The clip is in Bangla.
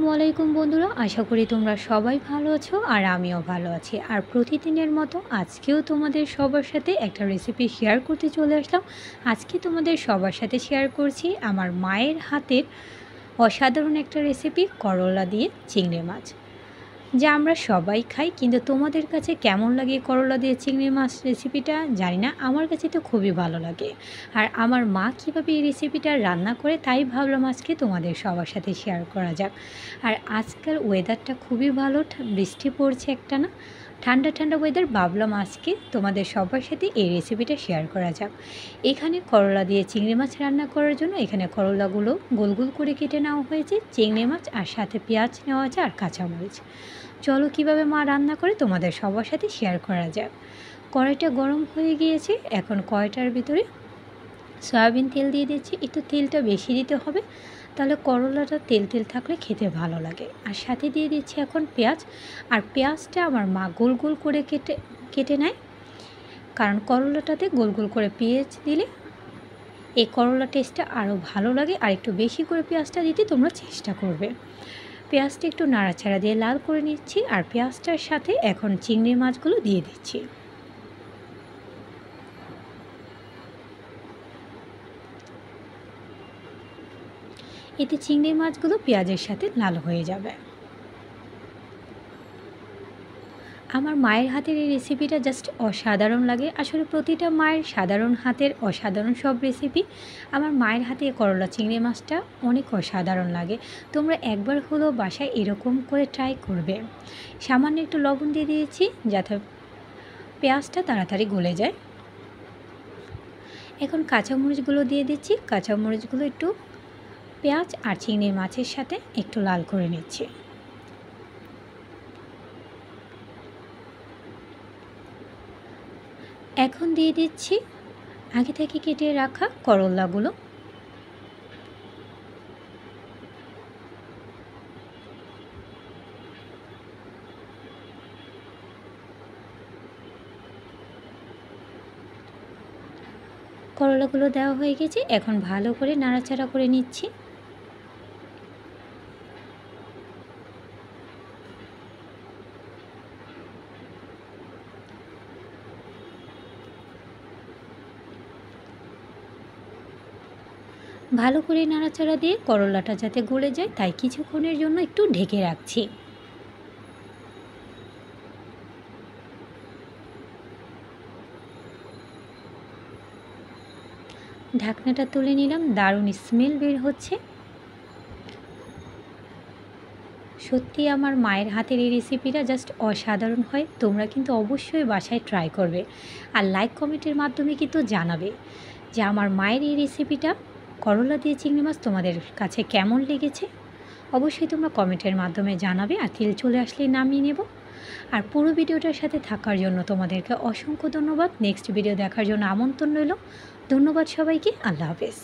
আসসালামু আলাইকুম বন্ধুরা, আশা করি তোমরা সবাই ভালো আছো আর আমিও ভালো আছি। আর প্রতিদিনের মতো আজকেও তোমাদের সবার সাথে একটা রেসিপি শেয়ার করতে চলে আসলাম। আজকে তোমাদের সবার সাথে শেয়ার করছি আমার মায়ের হাতের অসাধারণ একটা রেসিপি, করলা দিয়ে চিংড়ি মাছ, যা আমরা সবাই খাই। কিন্তু তোমাদের কাছে কেমন লাগে করলা দিয়ে চিংড়ি মাছ রেসিপিটা জানি না, আমার কাছে তো খুবই ভালো লাগে। আর আমার মা কীভাবে এই রেসিপিটা রান্না করে তাই ভাবলাম আজকে তোমাদের সবার সাথে শেয়ার করা যাক। আর আজকাল ওয়েদারটা খুবই ভালো, বৃষ্টি পড়ছে একটা না, ঠান্ডা ঠান্ডা ওয়েদার, ভাবলাম আজকে তোমাদের সবার সাথে এই রেসিপিটা শেয়ার করা যাক। এখানে করলা দিয়ে চিংড়ি মাছ রান্না করার জন্য এখানে করলাগুলো গোল গোল করে কেটে নেওয়া হয়েছে, চিংড়ি মাছ আর সাথে পেঁয়াজ নেওয়া আছে আর কাঁচামরিচ। চলো কীভাবে মা রান্না করে তোমাদের সবার সাথে শেয়ার করা যাক। কড়াইটা গরম হয়ে গিয়েছে, এখন কড়াইটার ভিতরে সয়াবিন তেল দিয়ে দিচ্ছি। একটু তেলটা বেশি দিতে হবে, তাহলে করলাটা তেল তেল থাকলে খেতে ভালো লাগে। আর সাথে দিয়ে দিচ্ছি এখন পেঁয়াজ। আর পেঁয়াজটা আমার মা গোল গোল করে কেটে নেয়, কারণ করলাটাতে গোল গোল করে পেঁয়াজ দিলে এই করলা টেস্টটা আরও ভালো লাগে। আর একটু বেশি করে পেঁয়াজটা দিতে তোমরা চেষ্টা করবে। পেঁয়াজটা একটু নাড়াচাড়া দিয়ে লাল করে নিচ্ছি, আর পেঁয়াজটার সাথে এখন চিংড়ি মাছগুলো দিয়ে দিচ্ছি। এতে চিংড়ি মাছগুলো পেঁয়াজের সাথে লাল হয়ে যাবে। আমার মায়ের হাতের এই রেসিপিটা জাস্ট অসাধারণ লাগে। আসলে প্রতিটা মায়ের সাধারণ হাতের অসাধারণ সব রেসিপি, আমার মায়ের হাতে করলা চিংড়ি মাছটা অনেক অসাধারণ লাগে। তোমরা একবার হলেও বাসায় এরকম করে ট্রাই করবে। সামান্য একটু লবণ দিয়ে দিয়েছি যাতে পেঁয়াজটা তাড়াতাড়ি গলে যায়। এখন কাঁচামরিচগুলো দিয়ে দিচ্ছি। কাঁচামরিচগুলো একটু পেঁয়াজ আর চিংড়ি মাছের সাথে একটু লাল করে নিচ্ছি। এখন দিয়ে দিচ্ছি আগে থেকে কেটে রাখা করলাগুলো। করলাগুলো দেওয়া হয়ে গেছে, এখন ভালো করে নাড়াচাড়া করে নিচ্ছি। ভালো করে নাড়াচাড়া দিয়ে করলাটা যাতে গলে যায় তাই কিছুক্ষণের জন্য একটু ঢেকে রাখছি। ঢাকনাটা তুলে নিলাম, দারুণ স্মেল বের হচ্ছে। সত্যি আমার মায়ের হাতের এই রেসিপিটা জাস্ট অসাধারণ হয়। তোমরা কিন্তু অবশ্যই বাসায় ট্রাই করবে আর লাইক কমেন্টের মাধ্যমে কিন্তু জানাবে যে আমার মায়ের এই রেসিপিটা করলা দিয়ে চিংড়ি মাছ তোমাদের কাছে কেমন লেগেছে। অবশ্যই তোমরা কমেন্টের মাধ্যমে জানাবে। আর তেল চলে আসলেই নামিয়ে নেব। আর পুরো ভিডিওটার সাথে থাকার জন্য তোমাদেরকে অসংখ্য ধন্যবাদ। নেক্সট ভিডিও দেখার জন্য আমন্ত্রণ রইল। ধন্যবাদ সবাইকে। আল্লাহ হাফেজ।